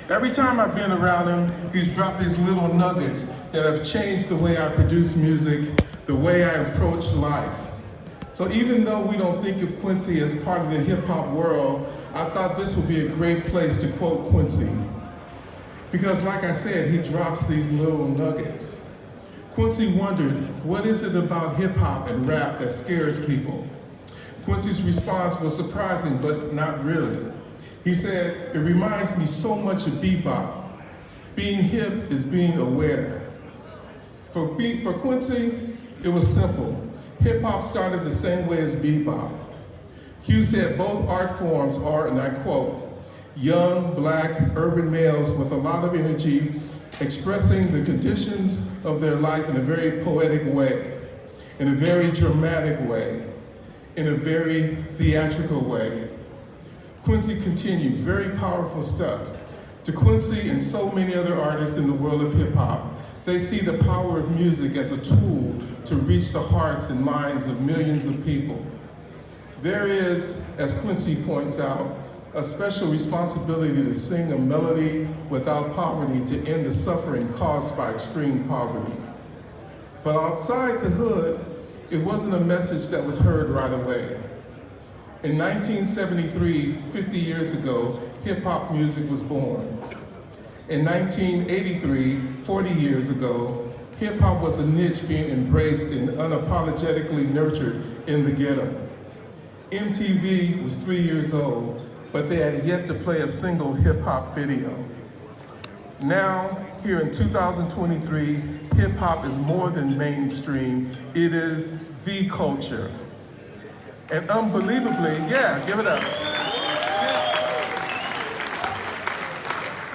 Every time I've been around him, he's dropped these little nuggets that have changed the way I produce music, the way I approach life. So even though we don't think of Quincy as part of the hip hop world, I thought this would be a great place to quote Quincy. Because like I said, he drops these little nuggets. Quincy wondered, what is it about hip hop and rap that scares people? Quincy's response was surprising, but not really. He said, it reminds me so much of bebop. Being hip is being aware. For Quincy, it was simple. Hip hop started the same way as bebop. Hugh said both art forms are, and I quote, young, black, urban males with a lot of energy, expressing the conditions of their life in a very poetic way, in a very dramatic way, in a very theatrical way. Quincy continued, very powerful stuff. To Quincy and so many other artists in the world of hip hop, they see the power of music as a tool to reach the hearts and minds of millions of people. There is, as Quincy points out, a special responsibility to sing a melody without poverty to end the suffering caused by extreme poverty. But outside the hood, it wasn't a message that was heard right away. In 1973, 50 years ago, hip-hop music was born. In 1983, 40 years ago, hip-hop was a niche being embraced and unapologetically nurtured in the ghetto. MTV was 3 years old, but they had yet to play a single hip-hop video. Now, here in 2023, hip-hop is more than mainstream, it is the culture. And unbelievably, yeah, give it up.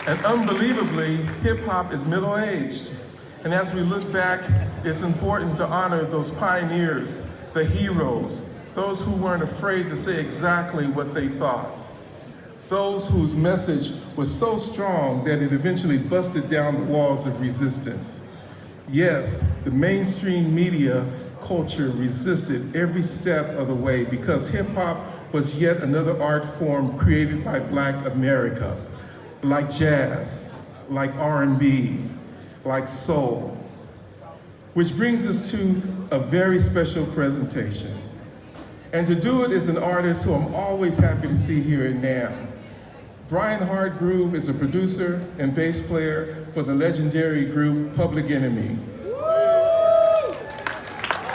And unbelievably, hip-hop is middle-aged. And as we look back, it's important to honor those pioneers, the heroes, those who weren't afraid to say exactly what they thought. Those whose message was so strong that it eventually busted down the walls of resistance. Yes, the mainstream media culture resisted every step of the way because hip-hop was yet another art form created by Black America, like jazz, like R&B, like soul. Which brings us to a very special presentation. And to do it is an artist who I'm always happy to see here at NAMM. Brian Hartgroove is a producer and bass player for the legendary group Public Enemy.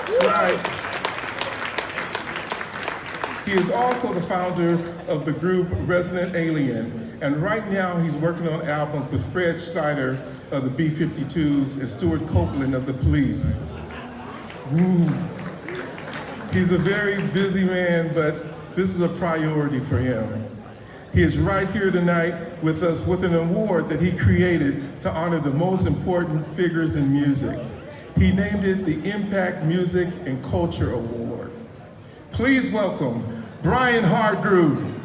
That's right. He is also the founder of the group Resident Alien, and right now he's working on albums with Fred Schneider of the B-52s and Stuart Copeland of the Police. Woo. He's a very busy man, but this is a priority for him. He is right here tonight with us with an award that he created to honor the most important figures in music. He named it the Impact Music and Culture Award. Please welcome Brian Hartgroove.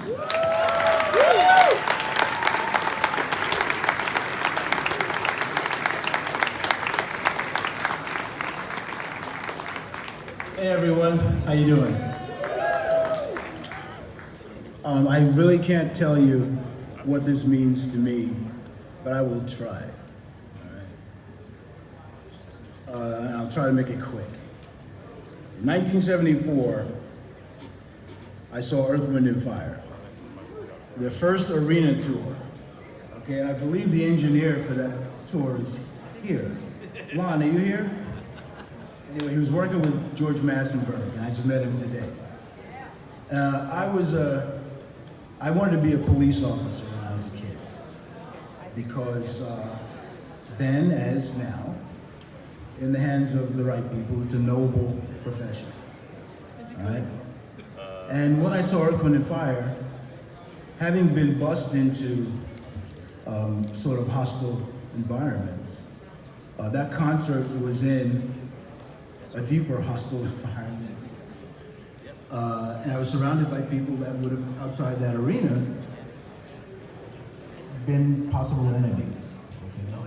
Hey everyone, how you doing? I really can't tell you what this means to me, but I will try. All right? And I'll try to make it quick. In 1974, I saw Earth, Wind & Fire, their first arena tour. Okay, and I believe the engineer for that tour is here. Lon, are you here? Anyway, he was working with George Massenburg, and I just met him today. I wanted to be a police officer when I was a kid, because then, as now, in the hands of the right people, it's a noble profession, all right? And when I saw Earth, Wind & Fire, having been bussed into sort of hostile environments, that concert was in a deeper hostile environment. And I was surrounded by people that would have, outside that arena, been possible enemies. Okay?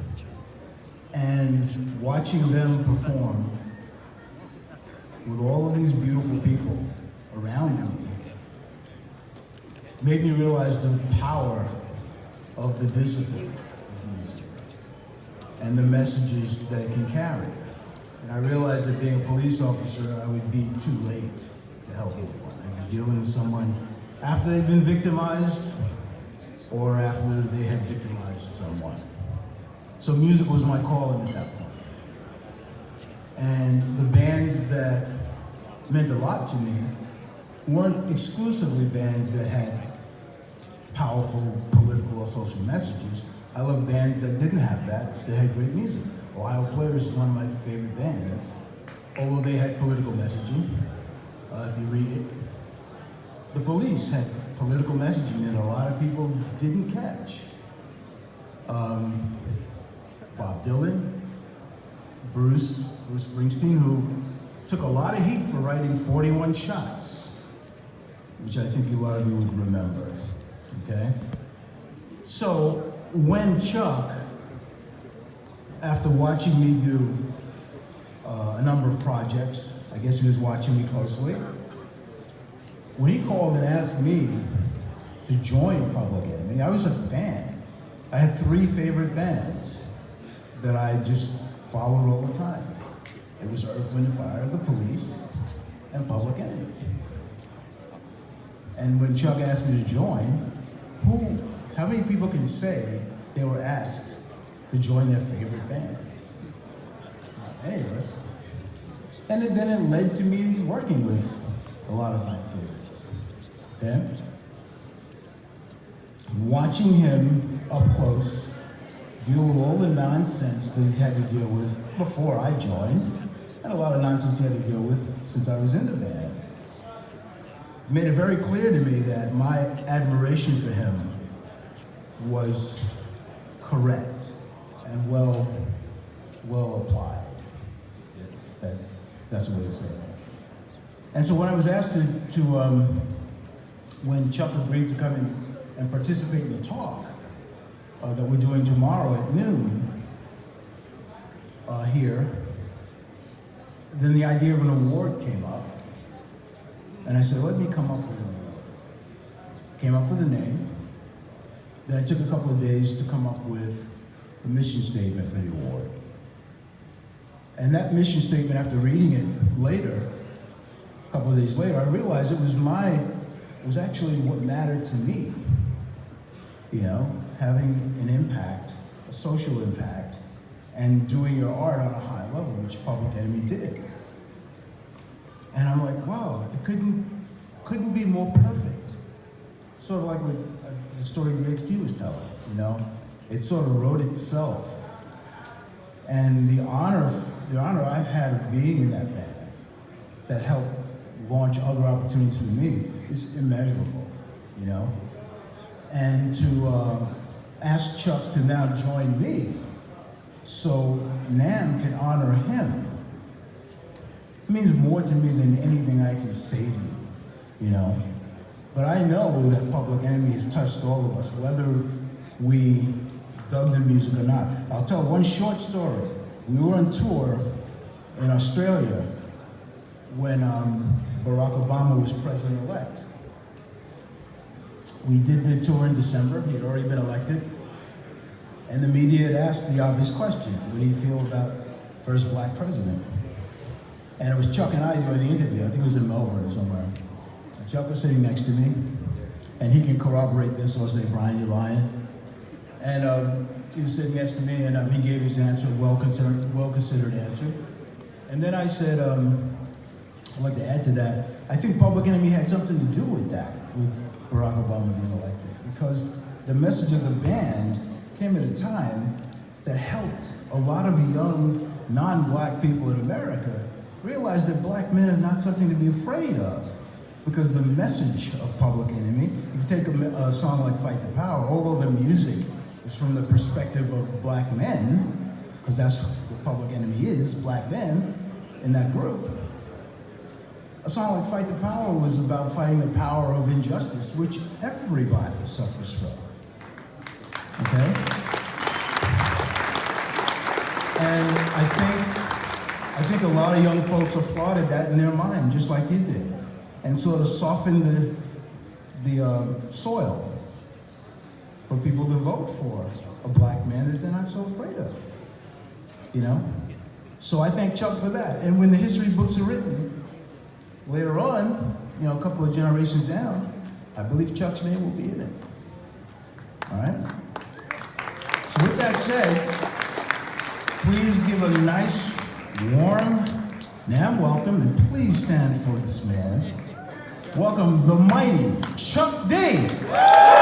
And watching them perform with all of these beautiful people around me made me realize the power of the discipline of music and the messages that it can carry. And I realized that being a police officer, I would be too late to help anyone. I'd be dealing with someone after they've been victimized or after they had victimized someone. So music was my calling at that point. And the bands that meant a lot to me weren't exclusively bands that had powerful political or social messages. I loved bands that didn't have that had great music. Ohio Players is one of my favorite bands, although they had political messaging, if you read it. The Police had political messaging that a lot of people didn't catch. Bob Dylan, Bruce Springsteen, who took a lot of heat for writing 41 Shots, which I think a lot of you would remember, okay? So when Chuck, after watching me do a number of projects, I guess he was watching me closely, when he called and asked me to join Public Enemy, I was a fan. I had 3 favorite bands that I just followed all the time. It was Earth, Wind & Fire, The Police, and Public Enemy. And when Chuck asked me to join, how many people can say they were asked to join their favorite band? Not any of us. And then it led to me working with a lot of my favorites. Okay? Watching him up close deal with all the nonsense that he's had to deal with before I joined, and a lot of nonsense he had to deal with since I was in the band, made it very clear to me that my admiration for him was correct and well applied, if that's a way to say it. And so when I was asked when Chuck agreed to come in and participate in the talk that we're doing tomorrow at noon here, then the idea of an award came up. And I said, let me come up with an award. Came up with a name. Then it took a couple of days to come up with a mission statement for the award. And that mission statement, after reading it later, a couple of days later, I realized it was actually what mattered to me. You know, having an impact, a social impact, and doing your art on a high level, which Public Enemy did. And I'm like, wow, it couldn't be more perfect. Sort of like what the story DXT was telling, you know? It sort of wrote itself. And the honor I've had of being in that band that helped launch other opportunities for me is immeasurable, you know? And to ask Chuck to now join me so NAMM can honor him, it means more to me than anything I can say to you know? But I know that Public Enemy has touched all of us, whether we dug the music or not. I'll tell one short story. We were on tour in Australia when Barack Obama was president-elect. We did the tour in December. He had already been elected. And the media had asked the obvious question, what do you feel about first black president? And it was Chuck and I doing the interview. I think it was in Melbourne somewhere. And Chuck was sitting next to me, and he can corroborate this or say, Brian, you're lying. And he was sitting next to me, and he gave his answer, well-considered answer. And then I said, I'd like to add to that, I think Public Enemy had something to do with that, with Barack Obama being elected, because the message of the band came at a time that helped a lot of young non-black people in America realize that black men are not something to be afraid of, because the message of Public Enemy, if you take a song like Fight the Power, although the music is from the perspective of black men, because that's what Public Enemy is, black men in that group. A song like Fight the Power was about fighting the power of injustice, which everybody suffers from. Okay? And I think a lot of young folks applauded that in their mind, just like you did, and sort of softened the soil for people to vote for a black man that they're not so afraid of. You know? So I thank Chuck for that. And when the history books are written, later on, you know, a couple of generations down, I believe Chuck's name will be in it. All right? So with that said, please give a nice, warm, now welcome, and please stand for this man. Welcome the mighty Chuck D.